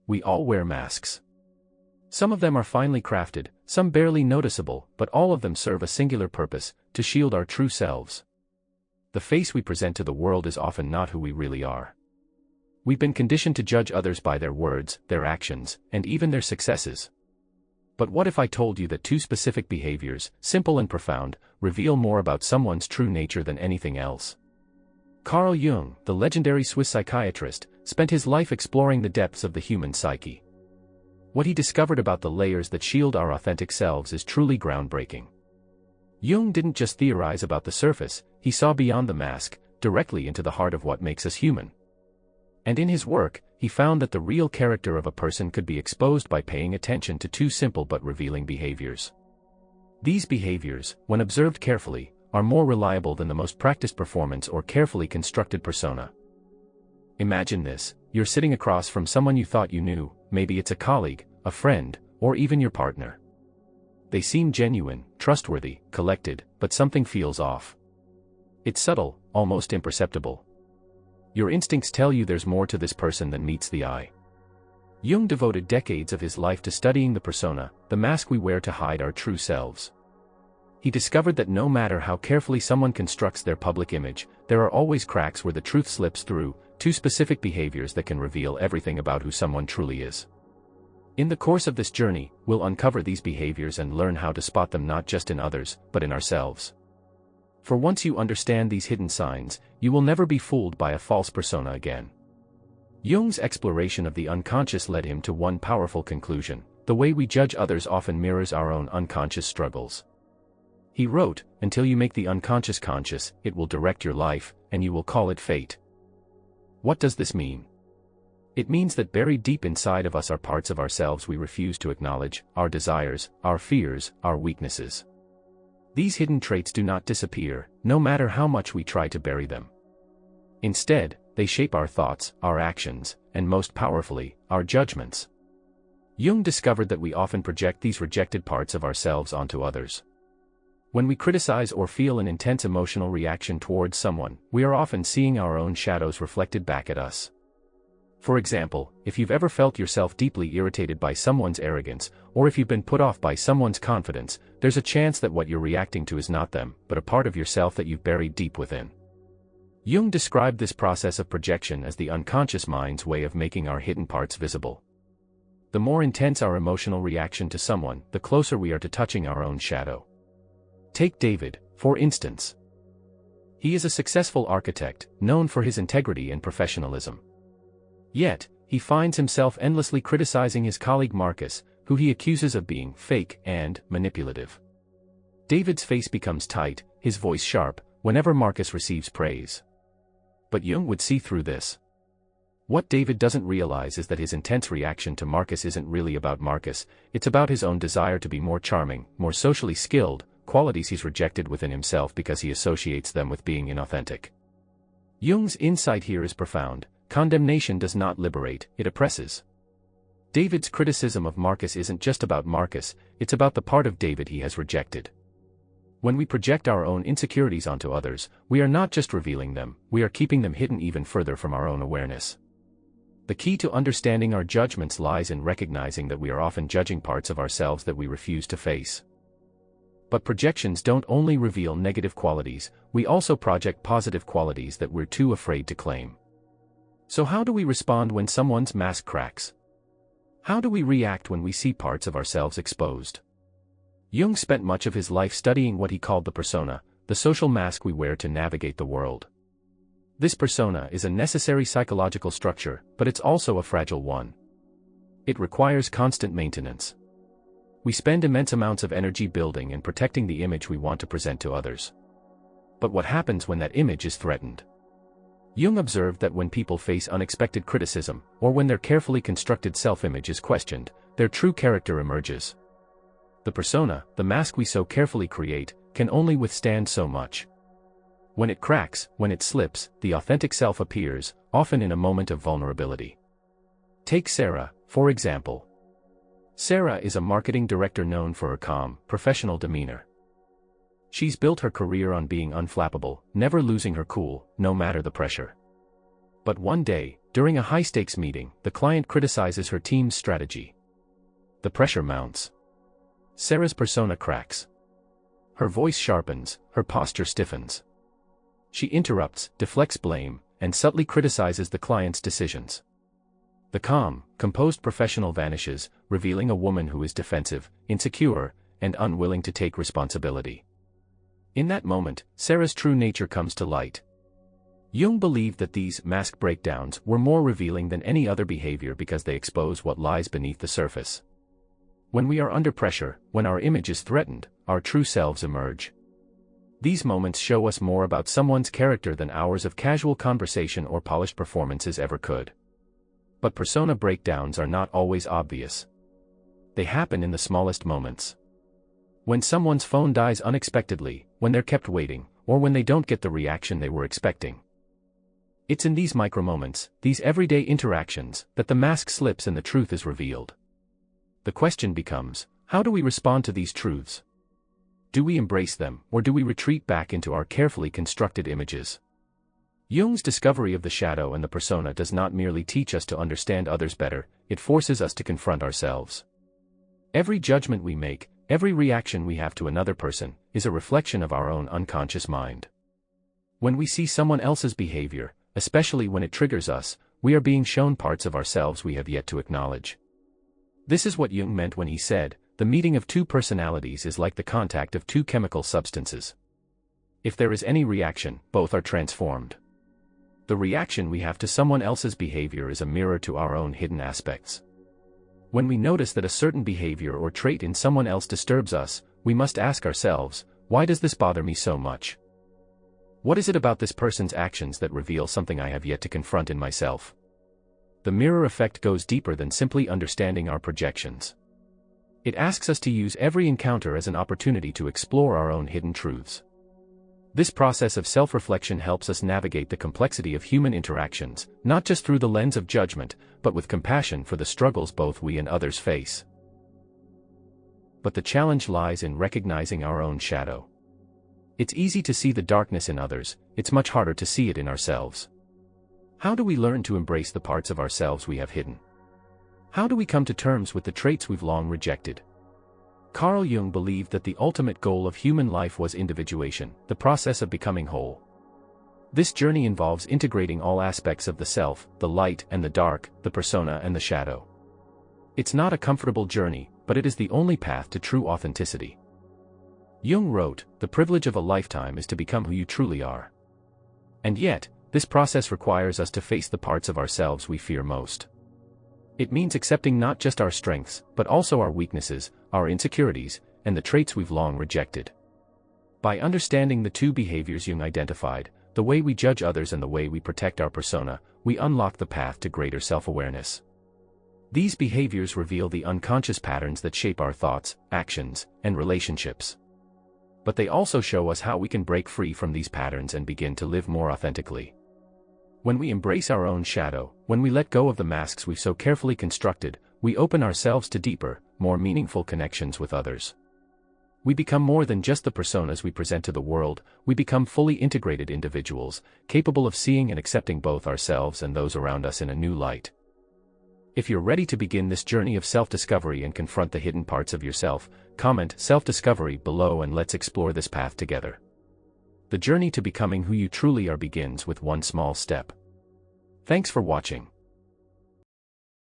We all wear masks. Some of them are finely crafted, some barely noticeable, but all of them serve a singular purpose: to shield our true selves. The face we present to the world is often not who we really are. We've been conditioned to judge others by their words, their actions, and even their successes. But what if I told you that two specific behaviors, simple and profound, reveal more about someone's true nature than anything else? Carl Jung, the legendary Swiss psychiatrist, spent his life exploring the depths of the human psyche. What he discovered about the layers that shield our authentic selves is truly groundbreaking. Jung didn't just theorize about the surface, he saw beyond the mask, directly into the heart of what makes us human. And in his work, he found that the real character of a person could be exposed by paying attention to two simple but revealing behaviors. These behaviors, when observed carefully, are more reliable than the most practiced performance or carefully constructed persona. Imagine this: you're sitting across from someone you thought you knew, maybe it's a colleague, a friend, or even your partner. They seem genuine, trustworthy, collected, but something feels off. It's subtle, almost imperceptible. Your instincts tell you there's more to this person than meets the eye. Jung devoted decades of his life to studying the persona, the mask we wear to hide our true selves. He discovered that no matter how carefully someone constructs their public image, there are always cracks where the truth slips through, two specific behaviors that can reveal everything about who someone truly is. In the course of this journey, we'll uncover these behaviors and learn how to spot them not just in others, but in ourselves. For once you understand these hidden signs, you will never be fooled by a false persona again. Jung's exploration of the unconscious led him to one powerful conclusion: the way we judge others often mirrors our own unconscious struggles. He wrote, "Until you make the unconscious conscious, it will direct your life, and you will call it fate." What does this mean? It means that buried deep inside of us are parts of ourselves we refuse to acknowledge: our desires, our fears, our weaknesses. These hidden traits do not disappear, no matter how much we try to bury them. Instead, they shape our thoughts, our actions, and most powerfully, our judgments. Jung discovered that we often project these rejected parts of ourselves onto others. When we criticize or feel an intense emotional reaction towards someone, we are often seeing our own shadows reflected back at us. For example, if you've ever felt yourself deeply irritated by someone's arrogance, or if you've been put off by someone's confidence, there's a chance that what you're reacting to is not them, but a part of yourself that you've buried deep within. Jung described this process of projection as the unconscious mind's way of making our hidden parts visible. The more intense our emotional reaction to someone, the closer we are to touching our own shadow. Take David, for instance. He is a successful architect, known for his integrity and professionalism. Yet, he finds himself endlessly criticizing his colleague Marcus, who he accuses of being fake and manipulative. David's face becomes tight, his voice sharp, whenever Marcus receives praise. But Jung would see through this. What David doesn't realize is that his intense reaction to Marcus isn't really about Marcus, it's about his own desire to be more charming, more socially skilled, qualities he's rejected within himself because he associates them with being inauthentic. Jung's insight here is profound. Condemnation does not liberate, it oppresses. David's criticism of Marcus isn't just about Marcus, it's about the part of David he has rejected. When we project our own insecurities onto others, we are not just revealing them, we are keeping them hidden even further from our own awareness. The key to understanding our judgments lies in recognizing that we are often judging parts of ourselves that we refuse to face. But projections don't only reveal negative qualities, we also project positive qualities that we're too afraid to claim. So how do we respond when someone's mask cracks? How do we react when we see parts of ourselves exposed? Jung spent much of his life studying what he called the persona, the social mask we wear to navigate the world. This persona is a necessary psychological structure, but it's also a fragile one. It requires constant maintenance. We spend immense amounts of energy building and protecting the image we want to present to others. But what happens when that image is threatened? Jung observed that when people face unexpected criticism, or when their carefully constructed self-image is questioned, their true character emerges. The persona, the mask we so carefully create, can only withstand so much. When it cracks, when it slips, the authentic self appears, often in a moment of vulnerability. Take Sarah, for example. Sarah is a marketing director known for her calm, professional demeanor. She's built her career on being unflappable, never losing her cool, no matter the pressure. But one day, During a high-stakes meeting, the client criticizes her team's strategy. The pressure mounts. Sarah's persona cracks. Her voice sharpens, her posture stiffens. She interrupts, deflects blame, and subtly criticizes the client's decisions. The calm, composed professional vanishes, revealing a woman who is defensive, insecure, and unwilling to take responsibility. In that moment, Sarah's true nature comes to light. Jung believed that these mask breakdowns were more revealing than any other behavior because they expose what lies beneath the surface. When we are under pressure, when our image is threatened, our true selves emerge. These moments show us more about someone's character than hours of casual conversation or polished performances ever could. But persona breakdowns are not always obvious. They happen in the smallest moments. When someone's phone dies unexpectedly, when they're kept waiting, or when they don't get the reaction they were expecting. It's in these micromoments, these everyday interactions, that the mask slips and the truth is revealed. The question becomes, how do we respond to these truths? Do we embrace them, or do we retreat back into our carefully constructed images? Jung's discovery of the shadow and the persona does not merely teach us to understand others better, it forces us to confront ourselves. Every judgment we make, every reaction we have to another person, is a reflection of our own unconscious mind. When we see someone else's behavior, especially when it triggers us, we are being shown parts of ourselves we have yet to acknowledge. This is what Jung meant when he said, the meeting of two personalities is like the contact of two chemical substances. If there is any reaction, both are transformed. The reaction we have to someone else's behavior is a mirror to our own hidden aspects. When we notice that a certain behavior or trait in someone else disturbs us, we must ask ourselves, why does this bother me so much? What is it about this person's actions that reveal something I have yet to confront in myself? The mirror effect goes deeper than simply understanding our projections. It asks us to use every encounter as an opportunity to explore our own hidden truths. This process of self-reflection helps us navigate the complexity of human interactions, not just through the lens of judgment, but with compassion for the struggles both we and others face. But the challenge lies in recognizing our own shadow. It's easy to see the darkness in others, it's much harder to see it in ourselves. How do we learn to embrace the parts of ourselves we have hidden? How do we come to terms with the traits we've long rejected? Carl Jung believed that the ultimate goal of human life was individuation, the process of becoming whole. This journey involves integrating all aspects of the self, the light and the dark, the persona and the shadow. It's not a comfortable journey, but it is the only path to true authenticity. Jung wrote, the privilege of a lifetime is to become who you truly are. And yet, this process requires us to face the parts of ourselves we fear most. It means accepting not just our strengths, but also our weaknesses, our insecurities, and the traits we've long rejected. By understanding the two behaviors Jung identified, the way we judge others and the way we protect our persona, we unlock the path to greater self-awareness. These behaviors reveal the unconscious patterns that shape our thoughts, actions, and relationships. But they also show us how we can break free from these patterns and begin to live more authentically. When we embrace our own shadow, when we let go of the masks we've so carefully constructed, we open ourselves to deeper, more meaningful connections with others. We become more than just the personas we present to the world, we become fully integrated individuals, capable of seeing and accepting both ourselves and those around us in a new light. If you're ready to begin this journey of self-discovery and confront the hidden parts of yourself, comment self-discovery below and let's explore this path together. The journey to becoming who you truly are begins with one small step. Thanks for watching.